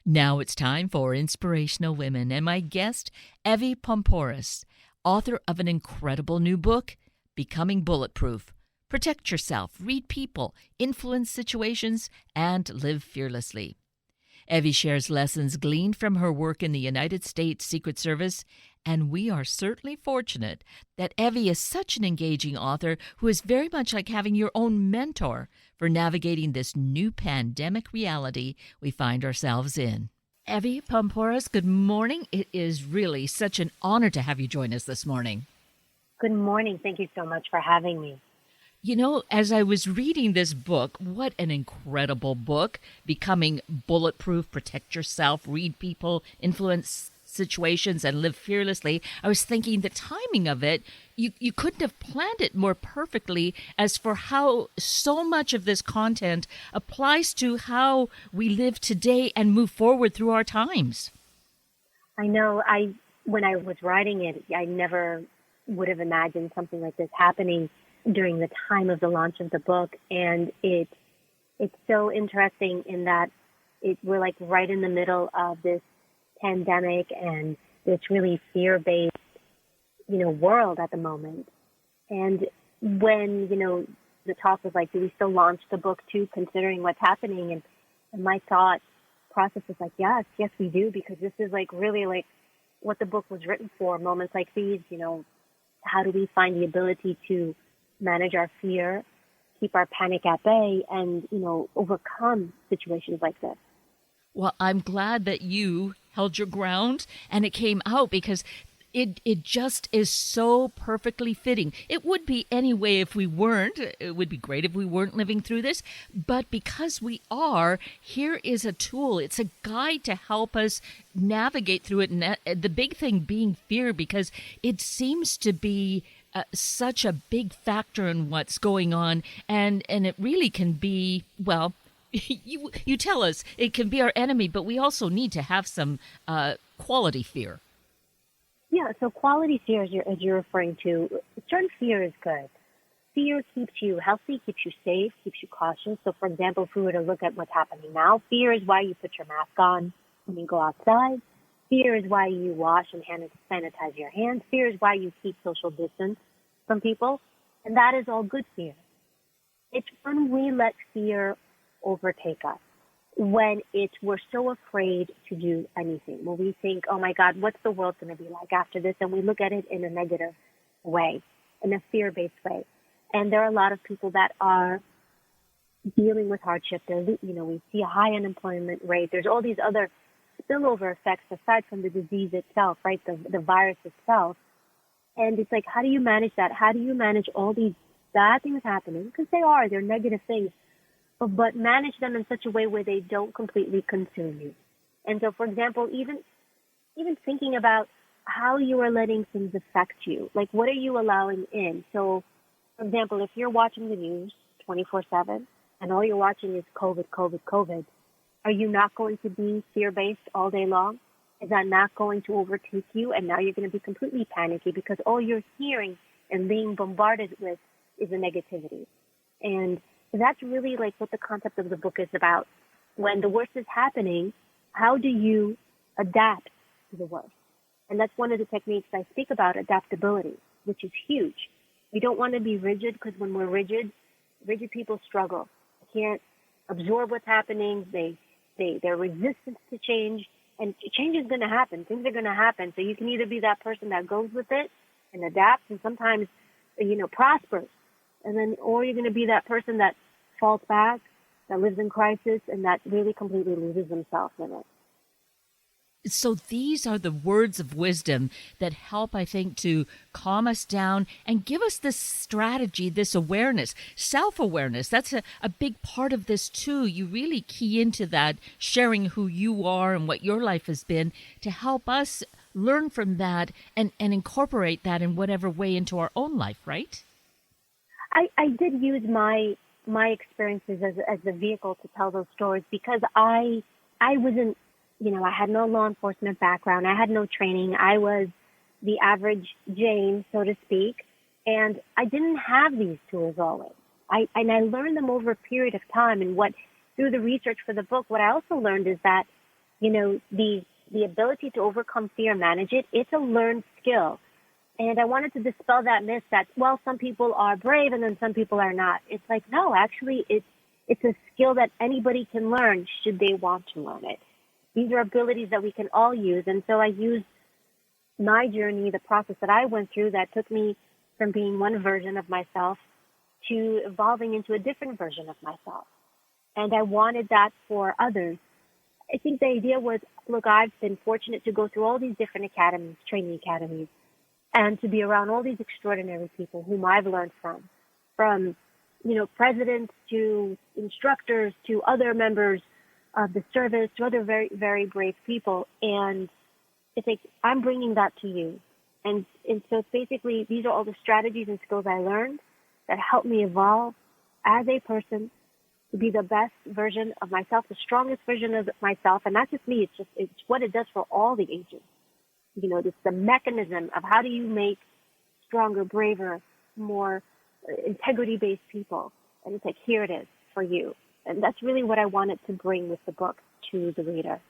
Now it's time for Inspirational Women, and my guest, Evy Poumpouras, author of an incredible new book, Becoming Bulletproof. Protect yourself, read people, influence situations, and live fearlessly. Evy shares lessons gleaned from her work in the United States Secret Service, and we are certainly fortunate that Evy is such an engaging author who is very much like having your own mentor for navigating this new pandemic reality we find ourselves in. Evy Poumpouras, good morning. It is really such an honor to have you join us this morning. Good morning. Thank you so much for having me. You know, as I was reading this book, what an incredible book, Becoming Bulletproof, Protect Yourself, Read People, Influence Situations, and Live Fearlessly. I was thinking the timing of it, you couldn't have planned it more perfectly as for how so much of this content applies to how we live today and move forward through our times. I know when I was writing it, I never would have imagined something like this happening during the time of the launch of the book. And it's so interesting in that we're like right in the middle of this pandemic and this really fear-based, world at the moment. And when, the talk was like, do we still launch the book too, considering what's happening? And my thought process was like, yes, we do, because this is like really like what the book was written for, moments like these, how do we find the ability to manage our fear, keep our panic at bay, and, overcome situations like this. Well, I'm glad that you held your ground and it came out because it just is so perfectly fitting. It would be anyway if we weren't. It would be great if we weren't living through this. But because we are, here is a tool. It's a guide to help us navigate through it. And the big thing being fear, because it seems to be such a big factor in what's going on. And it really can be, well, you tell us, it can be our enemy, but we also need to have some quality fear. Yeah, so quality fear, as you're referring to, certain fear is good. Fear keeps you healthy, keeps you safe, keeps you cautious. So, for example, if we were to look at what's happening now, fear is why you put your mask on when you go outside. Fear is why you wash and sanitize your hands. Fear is why you keep social distance from people. And that is all good fear. It's when we let fear overtake us, when we're so afraid to do anything, when we think, oh my God, what's the world going to be like after this? And we look at it in a negative way, in a fear-based way. And there are a lot of people that are dealing with hardship. We see a high unemployment rate. There's all these other spillover effects aside from the disease itself, right? The virus itself. And it's like, how do you manage that? How do you manage all these bad things happening? Because they're negative things. But manage them in such a way where they don't completely consume you. And so, for example, even thinking about how you are letting things affect you, like what are you allowing in? So, for example, if you're watching the news 24/7 and all you're watching is COVID, are you not going to be fear-based all day long? Is that not going to overtake you? And now you're going to be completely panicky because all you're hearing and being bombarded with is a negativity. And that's really like what the concept of the book is about. When the worst is happening, how do you adapt to the worst? And that's one of the techniques I speak about, adaptability, which is huge. We don't want to be rigid because when we're rigid people struggle. They can't absorb what's happening. They're resistant to change, and change is going to happen. Things are going to happen. So you can either be that person that goes with it and adapts and sometimes, prospers. And then, or you're going to be that person that falls back, that lives in crisis, and that really completely loses themselves in it. So these are the words of wisdom that help, I think, to calm us down and give us this strategy, this awareness, self-awareness. That's a big part of this, too. You really key into that, sharing who you are and what your life has been to help us learn from that and incorporate that in whatever way into our own life, right? I did use my experiences as the vehicle to tell those stories because I wasn't, I had no law enforcement background. I had no training. I was the average Jane, so to speak, and I didn't have these tools always. I learned them over a period of time. And through the research for the book, what I also learned is that, The ability to overcome fear, manage it, it's a learned skill. And I wanted to dispel that myth that, well, some people are brave and then some people are not. It's like, no, actually, it's a skill that anybody can learn should they want to learn it. These are abilities that we can all use. And so I used my journey, the process that I went through that took me from being one version of myself to evolving into a different version of myself. And I wanted that for others. I think the idea was, look, I've been fortunate to go through all these different academies, training academies, and to be around all these extraordinary people whom I've learned from, presidents to instructors to other members of the service to other very, very brave people. And it's like, I'm bringing that to you. And so basically, these are all the strategies and skills I learned that helped me evolve as a person to be the best version of myself, the strongest version of myself. And not just me, it's what it does for all the agents. It's the mechanism of how do you make stronger, braver, more integrity-based people. And it's like, here it is for you. And that's really what I wanted to bring with the book to the reader.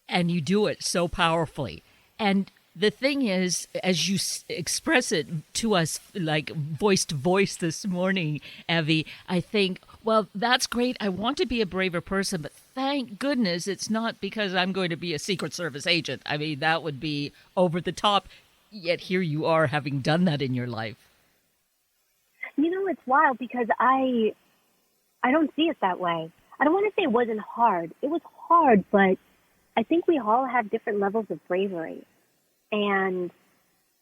And you do it so powerfully. And the thing is, as you express it to us, like voice to voice this morning, Evy, I think, well, that's great. I want to be a braver person, but thank goodness it's not because I'm going to be a Secret Service agent. I mean, that would be over the top. Yet here you are having done that in your life. It's wild because I don't see it that way. I don't want to say it wasn't hard. It was hard, but I think we all have different levels of bravery. And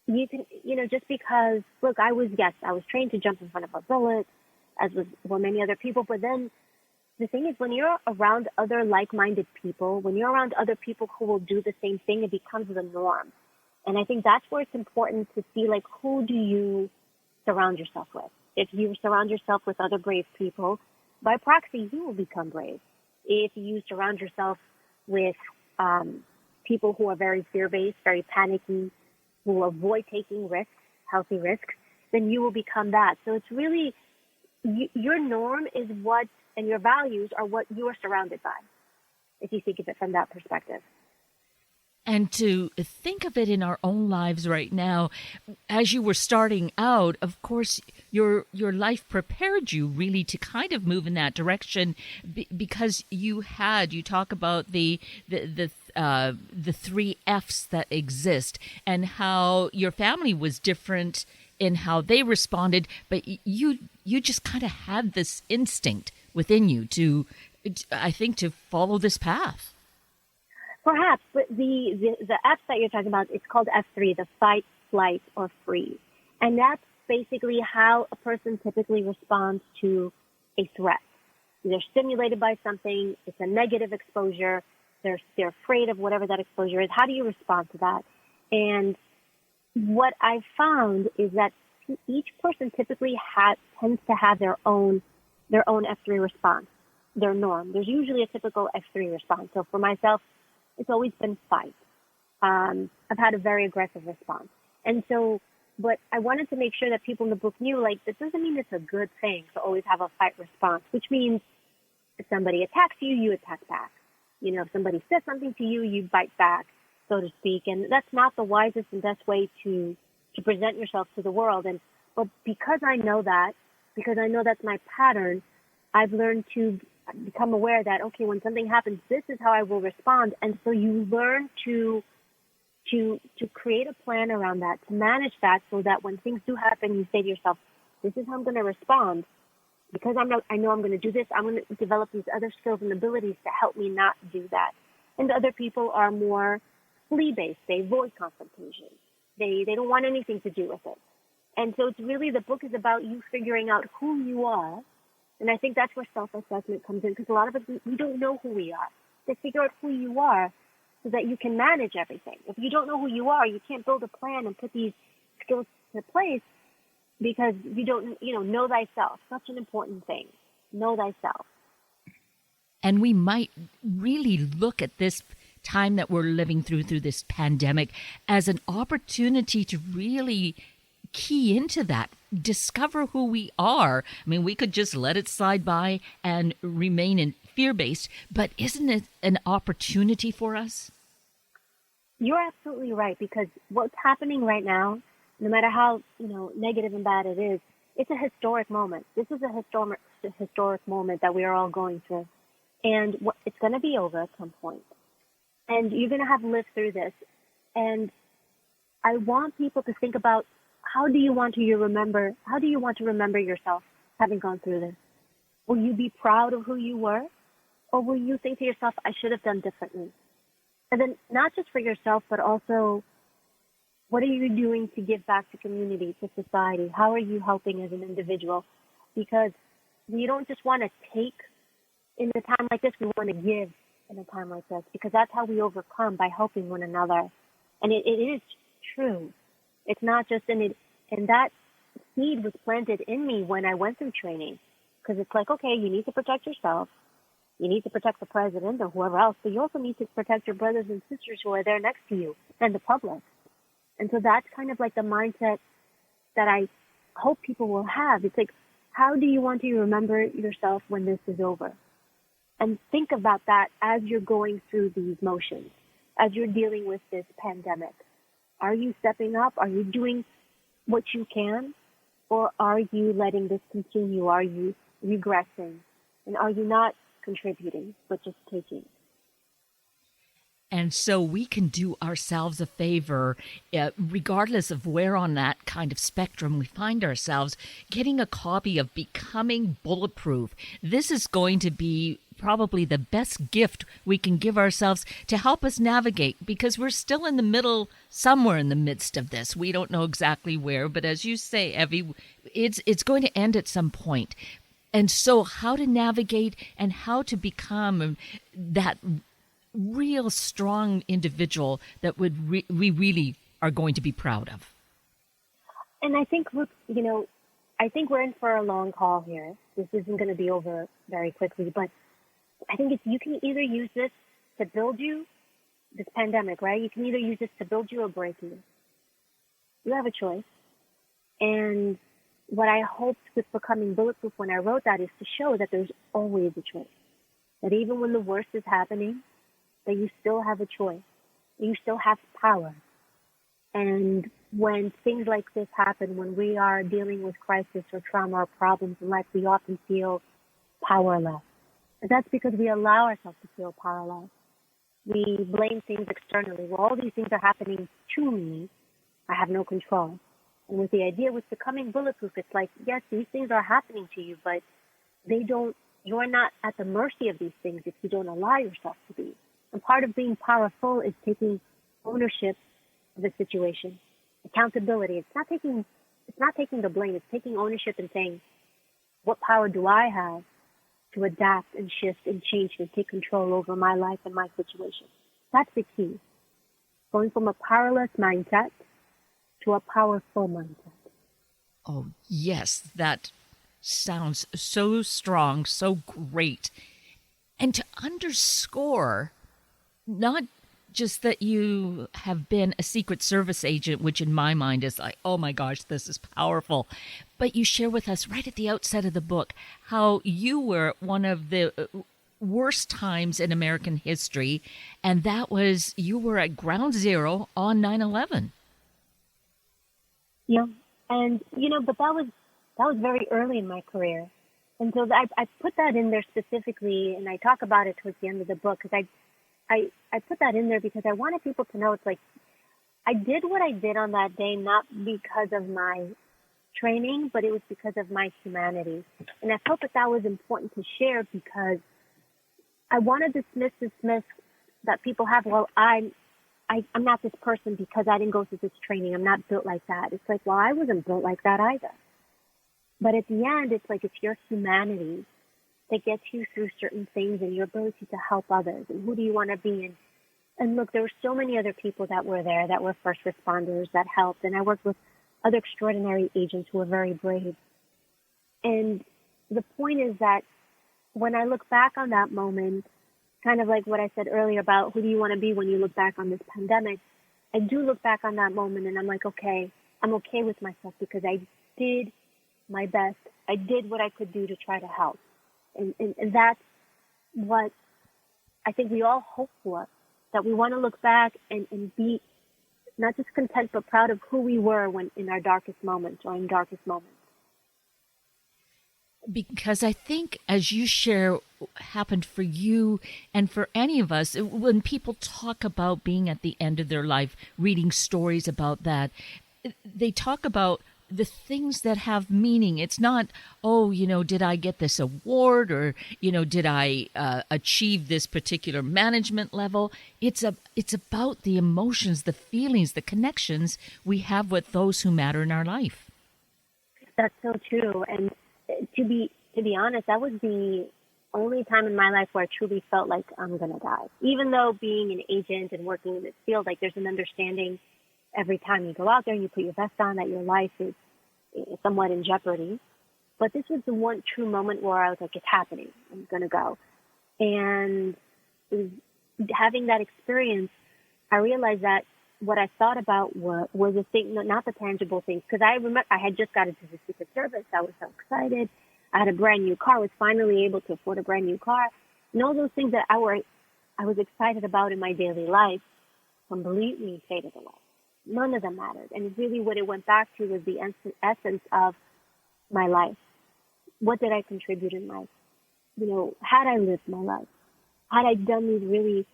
you can, just because, look, I was trained to jump in front of a bullet, as were many other people. But then the thing is, when you're around other like-minded people, when you're around other people who will do the same thing, it becomes the norm. And I think that's where it's important to see, like, who do you surround yourself with? If you surround yourself with other brave people, by proxy, you will become brave. If you surround yourself with people who are very fear-based, very panicky, who avoid taking risks, healthy risks, then you will become that. So it's really, your norm is what, and your values are what you are surrounded by, if you think of it from that perspective. And to think of it in our own lives right now, as you were starting out, of course, your life prepared you really to kind of move in that direction because you talk about the 3 F's that exist and how your family was different in how they responded, but you just kind of had this instinct within you to follow this path. Perhaps, but the F that you're talking about, it's called F3, the fight, flight, or freeze. And that's basically how a person typically responds to a threat. They're stimulated by something, it's a negative exposure, they're afraid of whatever that exposure is. How do you respond to that? And what I've found is that each person typically tends to have their own F3 response, their norm. There's usually a typical F3 response. So for myself, it's always been fight. I've had a very aggressive response. And so, but I wanted to make sure that people in the book knew, like, this doesn't mean it's a good thing to always have a fight response, which means if somebody attacks you, you attack back. If somebody says something to you, you bite back, so to speak. And that's not the wisest and best way to present yourself to the world. But because I know that's my pattern, I've learned to become aware that, okay, when something happens, this is how I will respond. And so you learn to create a plan around that, to manage that so that when things do happen, you say to yourself, this is how I'm going to respond. Because I know I'm going to do this, I'm going to develop these other skills and abilities to help me not do that. And other people are more flee-based. They avoid confrontation. They don't want anything to do with it. And so it's really, the book is about you figuring out who you are. And I think that's where self-assessment comes in, because a lot of us, we don't know who we are. To figure out who you are so that you can manage everything. If you don't know who you are, you can't build a plan and put these skills into place because you don't, know thyself. Such an important thing. Know thyself. And we might really look at this time that we're living through this pandemic as an opportunity to really key into that, discover who we are. I mean, we could just let it slide by and remain in fear-based, but isn't it an opportunity for us? You're absolutely right, because what's happening right now, no matter how, negative and bad it is, it's a historic moment. This is a historic moment that we are all going through. And it's going to be over at some point. And you're going to have lived through this. And I want people to think about, how do you want to remember yourself having gone through this? Will you be proud of who you were? Or will you think to yourself, I should have done differently? And then not just for yourself, but also, what are you doing to give back to community, to society? How are you helping as an individual? Because we don't just want to take in a time like this, we want to give in a time like this, because that's how we overcome, by helping one another. And it is true. It's not just and that seed was planted in me when I went through training, because it's like, okay, you need to protect yourself. You need to protect the president or whoever else, but you also need to protect your brothers and sisters who are there next to you and the public. And so that's kind of like the mindset that I hope people will have. It's like, how do you want to remember yourself when this is over? And think about that as you're going through these motions, as you're dealing with this pandemic. Are you stepping up? Are you doing what you can? Or are you letting this continue? Are you regressing? And are you not contributing, but just taking? And so we can do ourselves a favor, regardless of where on that kind of spectrum we find ourselves, getting a copy of Becoming Bulletproof. This is going to be probably the best gift we can give ourselves to help us navigate, because we're still in the middle, somewhere in the midst of this. We don't know exactly where, but as you say, Evy, it's going to end at some point. And so how to navigate and how to become that real strong individual that we really are going to be proud of. And I think, I think we're in for a long haul here. This isn't going to be over very quickly, but I think you can either use this to build you, this pandemic, right? You can either use this to build you or break you. You have a choice. And what I hoped with Becoming Bulletproof when I wrote that is to show that there's always a choice. That even when the worst is happening, that you still have a choice. You still have power. And when things like this happen, when we are dealing with crisis or trauma or problems in life, we often feel powerless. And that's because we allow ourselves to feel powerless. We blame things externally. Well, all these things are happening to me. I have no control. And with the idea with Becoming Bulletproof, it's like, yes, these things are happening to you, but you're not at the mercy of these things if you don't allow yourself to be. And part of being powerful is taking ownership of the situation. Accountability. It's not taking the blame. It's taking ownership and saying, what power do I have to adapt and shift and change and take control over my life and my situation? That's the key. Going from a powerless mindset to a powerful mindset. Oh, yes, that sounds so strong, so great. And to underscore, not just that you have been a Secret Service agent, which in my mind is like, oh my gosh, this is powerful. But you share with us right at the outset of the book how you were at one of the worst times in American history, and that was you were at ground zero on 9/11. Yeah, and but that was very early in my career, and so I put that in there specifically, and I talk about it towards the end of the book because I put that in there because I wanted people to know it's like I did what I did on that day not because of my training, but it was because of my humanity, and I felt that was important to share because I want to dismiss this myth that people have. Well, I'm not this person because I didn't go through this training. I'm not built like that. It's like, well, I wasn't built like that either. But at the end, it's like it's your humanity that gets you through certain things and your ability to help others. And who do you want to be? And look, there were so many other people that were there that were first responders that helped. And I worked with other extraordinary agents who were very brave. And the point is that when I look back on that moment, kind of like what I said earlier about who do you want to be when you look back on this pandemic, I do look back on that moment and I'm like, okay, I'm okay with myself because I did my best. I did what I could do to try to help. And what I think we all hope for, that we want to look back and be not just content but proud of who we were when in our darkest moments or in darkest moments. Because I think, as you share, happened for you and for any of us, when people talk about being at the end of their life, reading stories about that, they talk about the things that have meaning. It's not, oh, did I get this award, or, did I achieve this particular management level? It's about the emotions, the feelings, the connections we have with those who matter in our life. That's so true. And to be honest, that was the only time in my life where I truly felt like I'm going to die. Even though being an agent and working in this field, like there's an understanding every time you go out there and you put your vest on that your life is somewhat in jeopardy. But this was the one true moment where I was like, it's happening. I'm going to go. And having that experience, I realized that what I thought about was the thing, not the tangible things. Because I remember I had just got into the Secret Service. I was so excited. I had a brand new car, was finally able to afford a brand new car. And all those things that I was excited about in my daily life completely faded away. None of them mattered. And really what it went back to was the essence of my life. What did I contribute in life? Had I lived my life? Had I done these really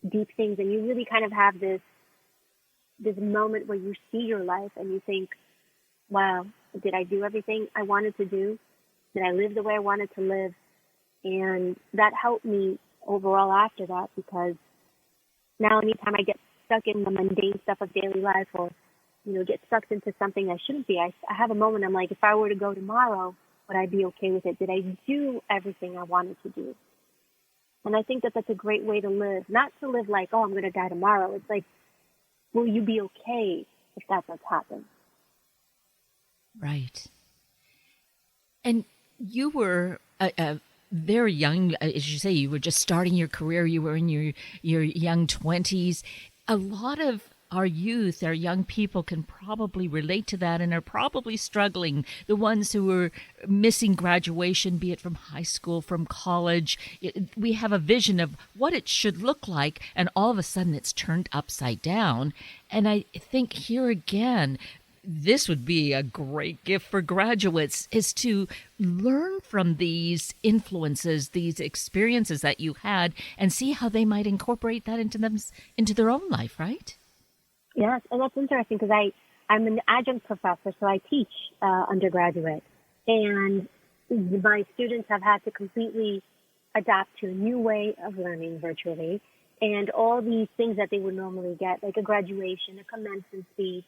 deep things? And you really kind of have this moment where you see your life and you think, wow, did I do everything I wanted to do? Did I live the way I wanted to live? And that helped me overall after that, because now anytime I get stuck in the mundane stuff of daily life, or, get sucked into something I shouldn't be, I have a moment, I'm like, if I were to go tomorrow, would I be okay with it? Did I do everything I wanted to do? And I think that that's a great way to live. Not to live like, oh, I'm going to die tomorrow. It's like, will you be okay if that's what's happened? Right. And you were a very young, as you say, you were just starting your career. You were in your young 20s. A lot of our youth, our young people can probably relate to that and are probably struggling. The ones who are missing graduation, be it from high school, from college. We have a vision of what it should look like, and all of a sudden it's turned upside down. And I think here again, this would be a great gift for graduates, is to learn from these influences, these experiences that you had, and see how they might incorporate that into their own life, right? Yes, and that's interesting because I'm an adjunct professor, so I teach undergraduate. And my students have had to completely adapt to a new way of learning virtually. And all these things that they would normally get, like a graduation, a commencement speech,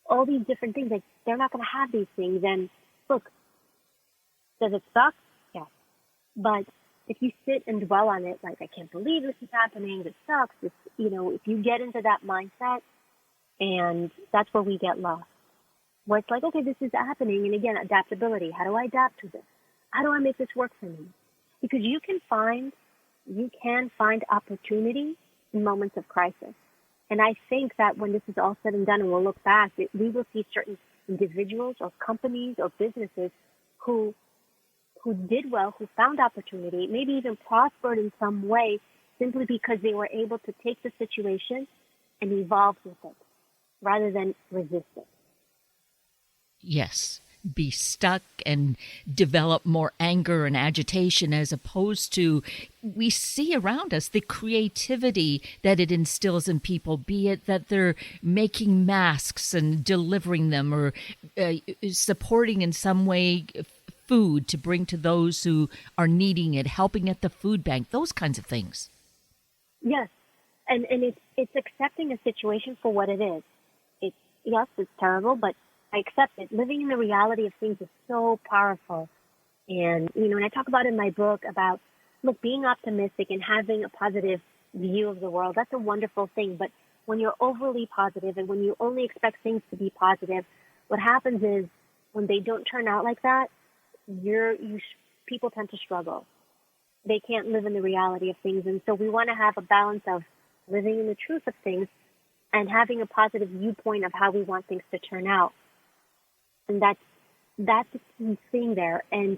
all these different things, like they're not going to have these things. And look, does it suck? Yes. But if you sit and dwell on it, like, I can't believe this is happening, this sucks, this, if you get into that mindset, and that's where we get lost. Where it's like, okay, this is happening. And again, adaptability. How do I adapt to this? How do I make this work for me? Because you can find opportunity in moments of crisis. And I think that when this is all said and done and we'll look back, we will see certain individuals or companies or businesses who did well, who found opportunity, maybe even prospered in some way simply because they were able to take the situation and evolve with it rather than resist it. Yes. Be stuck and develop more anger and agitation, as opposed to, we see around us the creativity that it instills in people, be it that they're making masks and delivering them, or supporting in some way food to bring to those who are needing it, helping at the food bank, those kinds of things. Yes. And it's accepting a situation for what it is. Yes, it's terrible, but I accept it. Living in the reality of things is so powerful. And, and I talk about in my book about, look, being optimistic and having a positive view of the world, that's a wonderful thing. But when you're overly positive and when you only expect things to be positive, what happens is when they don't turn out like that, people tend to struggle. They can't live in the reality of things. And so we want to have a balance of living in the truth of things and having a positive viewpoint of how we want things to turn out. And that's the key thing there. And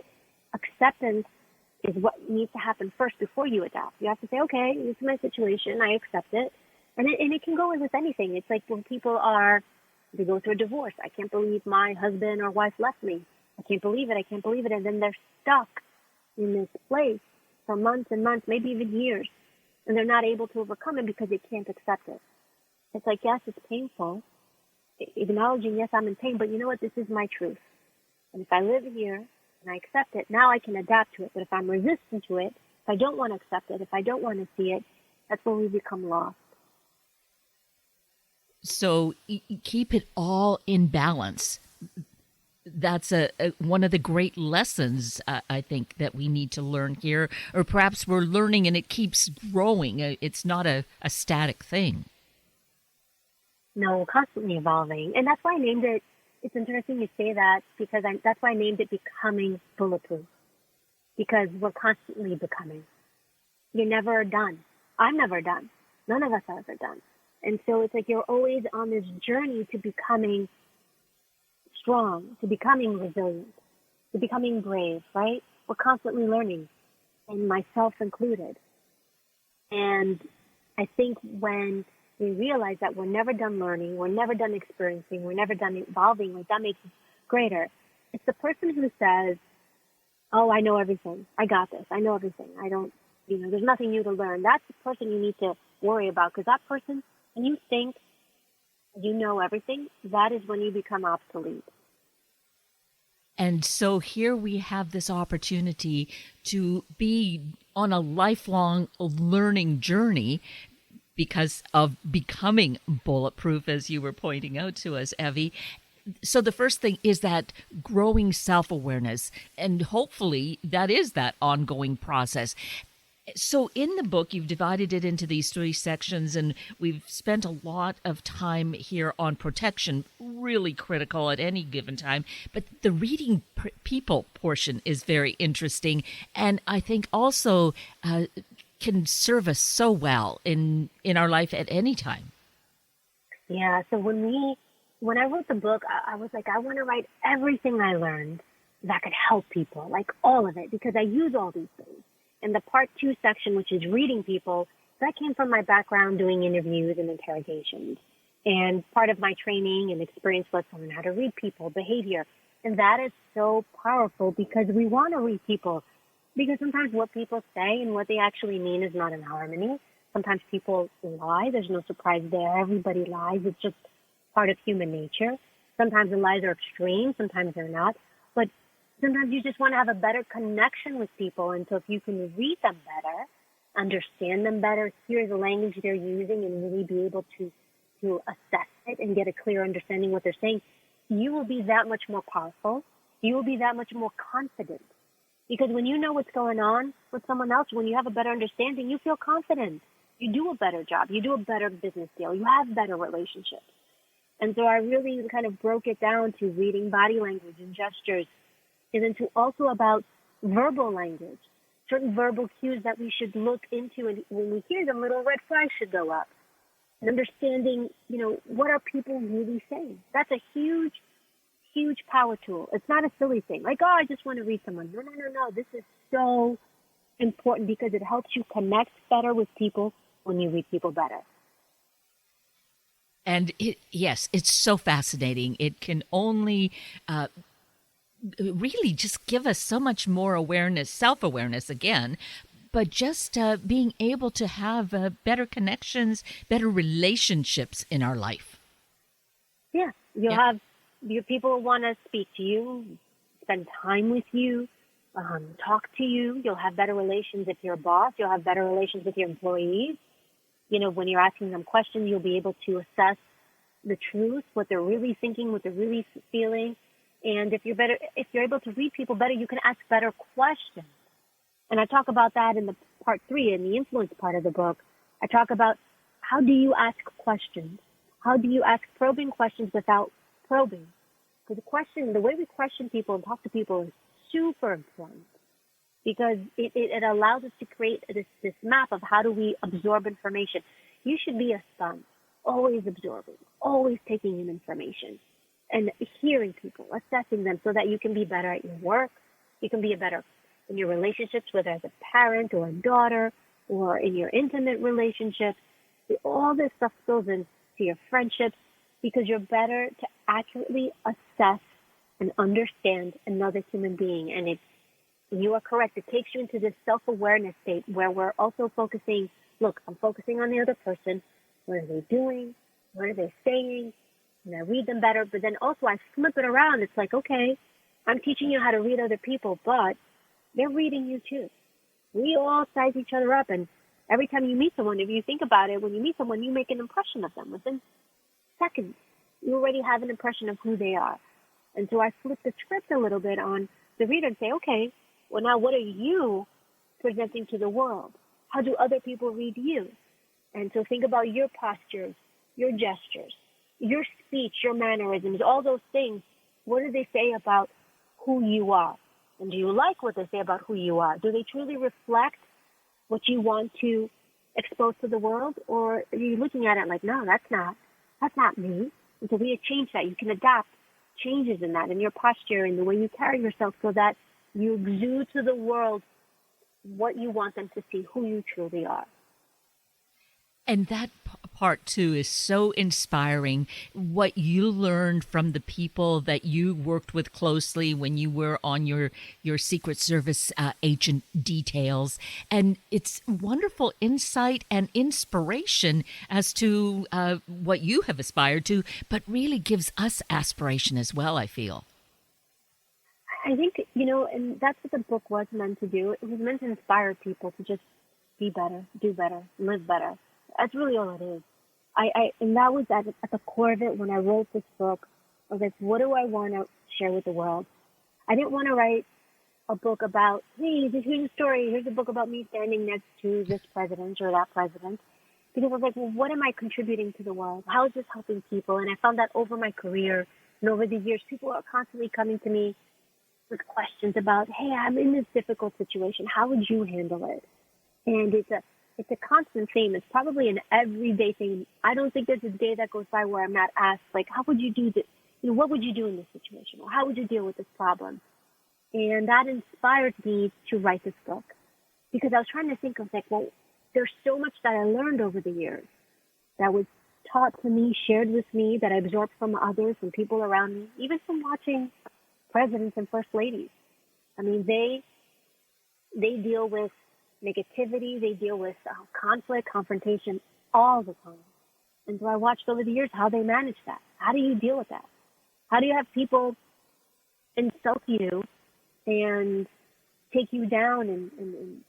acceptance is what needs to happen first before you adapt. You have to say, okay, this is my situation. I accept it. And it can go with anything. It's like when they go through a divorce. I can't believe my husband or wife left me. I can't believe it. I can't believe it. And then they're stuck in this place for months and months, maybe even years. And they're not able to overcome it because they can't accept it. It's like, yes, it's painful. Acknowledging, yes, I'm in pain, but you know what? This is my truth. And if I live here and I accept it, now I can adapt to it. But if I'm resistant to it, if I don't want to accept it, if I don't want to see it, that's when we become lost. So keep it all in balance. That's one of the great lessons, I think, that we need to learn here. Or perhaps we're learning and it keeps growing. It's not a static thing. No, constantly evolving. And that's why I named it, it's interesting you say that, because that's why I named it Becoming Bulletproof. Because we're constantly becoming. You're never done. I'm never done. None of us are ever done. And so it's like you're always on this journey to becoming strong, to becoming resilient, to becoming brave, right? We're constantly learning, and myself included. And I think when we realize that we're never done learning, we're never done experiencing, we're never done evolving, like that makes us greater. It's the person who says, oh, I know everything. I got this. I know everything. There's nothing new to learn. That's the person you need to worry about, because that person, when you think you know everything, that is when you become obsolete. And so here we have this opportunity to be on a lifelong learning journey because of becoming bulletproof, as you were pointing out to us, Evy. So the first thing is that growing self-awareness, and hopefully that is that ongoing process. So in the book, you've divided it into these 3 sections, and we've spent a lot of time here on protection, really critical at any given time. But the reading people portion is very interesting, and I think also can serve us so well in our life at any time. Yeah, so when I wrote the book, I was like, I want to write everything I learned that could help people, like all of it, because I use all these things. And the part 2 section, which is reading people, that came from my background doing interviews and interrogations. And part of my training and experience was on how to read people, behavior. And that is so powerful because we want to read people. Because sometimes what people say and what they actually mean is not in harmony. Sometimes people lie. There's no surprise there. Everybody lies. It's just part of human nature. Sometimes the lies are extreme. Sometimes they're not. But sometimes you just want to have a better connection with people. And so if you can read them better, understand them better, hear the language they're using, and really be able to assess it and get a clear understanding of what they're saying, you will be that much more powerful. You will be that much more confident. Because when you know what's going on with someone else, when you have a better understanding, you feel confident. You do a better job. You do a better business deal. You have better relationships. And so I really kind of broke it down to reading body language and gestures, and then to also about verbal language, certain verbal cues that we should look into. And when we hear them, little red flags should go up. And understanding, what are people really saying? That's a huge power tool. It's not a silly thing. Like, I just want to read someone. No. This is so important because it helps you connect better with people when you read people better. And it's so fascinating. It can only really just give us so much more awareness, self-awareness again, but just being able to have better connections, better relationships in our life. Yeah, you'll have your people want to speak to you, spend time with you, talk to you. You'll have better relations if you're a boss. You'll have better relations with your employees. When you're asking them questions, you'll be able to assess the truth, what they're really thinking, what they're really feeling. And if you're able to read people better, you can ask better questions. And I talk about that in the part 3, in the influence part of the book. I talk about how do you ask questions? How do you ask probing questions without probing? Because the way we question people and talk to people is super important because it allows us to create this map of how do we absorb information. You should be a sponge, always absorbing, always taking in information and hearing people, assessing them so that you can be better at your work. You can be a better in your relationships, whether as a parent or a daughter or in your intimate relationships. All this stuff goes into your friendships because you're better to accurately assess and understand another human being. And you are correct. It takes you into this self-awareness state where we're also focusing, look, I'm focusing on the other person. What are they doing? What are they saying? And I read them better. But then also I flip it around. It's like, okay, I'm teaching you how to read other people, but they're reading you too. We all size each other up. And every time you meet someone, if you think about it, when you meet someone, you make an impression of them. Within seconds, you already have an impression of who they are. And so I flip the script a little bit on the reader and say, okay, well, now what are you presenting to the world? How do other people read you? And so think about your postures, your gestures, your speech, your mannerisms, all those things. What do they say about who you are? And do you like what they say about who you are? Do they truly reflect what you want to expose to the world? Or are you looking at it like, no, that's not me. And so we change that. You can adapt changes in that, in your posture, in the way you carry yourself, so that you exude to the world what you want them to see, who you truly are. And that part, too, is so inspiring. What you learned from the people that you worked with closely when you were on your Secret Service agent details. And it's wonderful insight and inspiration as to what you have aspired to, but really gives us aspiration as well, I feel. I think, and that's what the book was meant to do. It was meant to inspire people to just be better, do better, live better. That's really all it is. And that was at the core of it when I wrote this book. I was like, what do I want to share with the world? I didn't want to write a book about, hey, here's a story. Here's a book about me standing next to this president or that president. Because I was like, well, what am I contributing to the world? How is this helping people? And I found that over my career and over the years, people are constantly coming to me with questions about, hey, I'm in this difficult situation. How would you handle it? And it's a constant theme. It's probably an everyday thing. I don't think there's a day that goes by where I'm not asked, like, how would you do this? What would you do in this situation? Or how would you deal with this problem? And that inspired me to write this book because I was trying to think of, like, well, there's so much that I learned over the years that was taught to me, shared with me, that I absorbed from others, from people around me, even from watching presidents and first ladies. I mean, they deal with negativity, they deal with conflict, confrontation all the time. And so I watched over the years how they manage that. How do you deal with that? How do you have people insult you and take you down and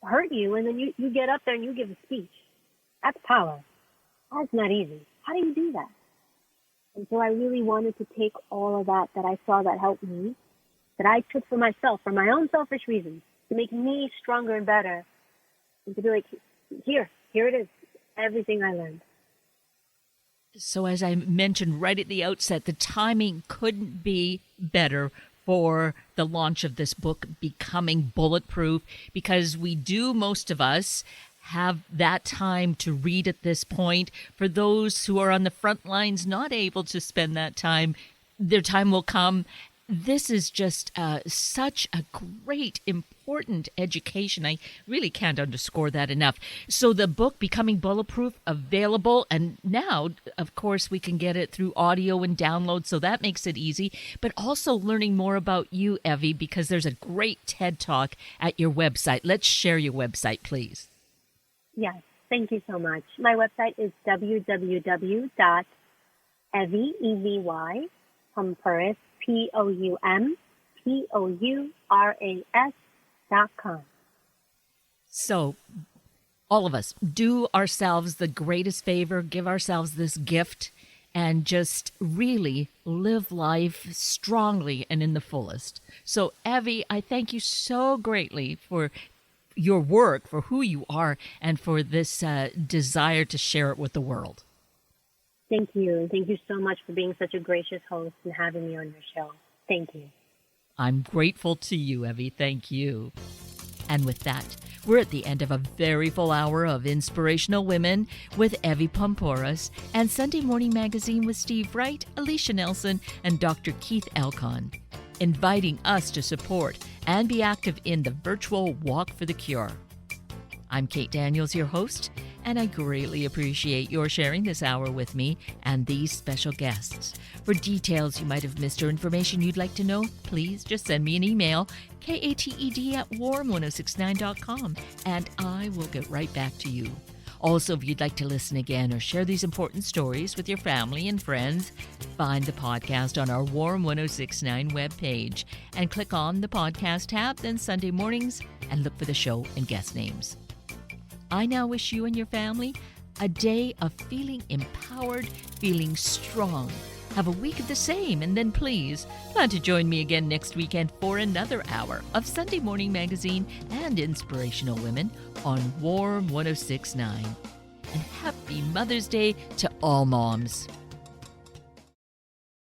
hurt you, and then you get up there and you give a speech? That's power. That's not easy. How do you do that? And so I really wanted to take all of that I saw that helped me, that I took for myself, for my own selfish reasons, to make me stronger and better, and to be like, here it is, everything I learned. So as I mentioned right at the outset, the timing couldn't be better for the launch of this book, Becoming Bulletproof, because most of us, have that time to read at this point. For those who are on the front lines not able to spend that time, their time will come. This is just such a great, important education. I really can't underscore that enough. So the book, Becoming Bulletproof, available. And now, of course, we can get it through audio and download, so that makes it easy. But also learning more about you, Evy, because there's a great TED Talk at your website. Let's share your website, please. Yes, thank you so much. My website is www.evy, E-V-Y, Poumpouras, Poumpouras.com. So, all of us, do ourselves the greatest favor, give ourselves this gift, and just really live life strongly and in the fullest. So, Evy, I thank you so greatly for your work, for who you are, and for this desire to share it with the world. Thank you. Thank you so much for being such a gracious host and having me on your show. Thank you. I'm grateful to you, Evy. Thank you. And with that, we're at the end of a very full hour of Inspirational Women with Evy Poumpouras and Sunday Morning Magazine with Steve Wright, Alicia Nelson, and Dr. Keith Elcon, inviting us to support and be active in the virtual Walk for the Cure. I'm Kate Daniels, your host, and I greatly appreciate your sharing this hour with me and these special guests. For details you might have missed or information you'd like to know, please just send me an email, kated@warm1069.com, and I will get right back to you. Also, if you'd like to listen again or share these important stories with your family and friends, find the podcast on our Warm 1069 webpage and click on the podcast tab, then Sunday mornings, and look for the show and guest names. I now wish you and your family a day of feeling empowered, feeling strong. Have a week of the same, and then please plan to join me again next weekend for another hour of Sunday Morning Magazine and Inspirational Women on Warm 1069. And happy Mother's Day to all moms.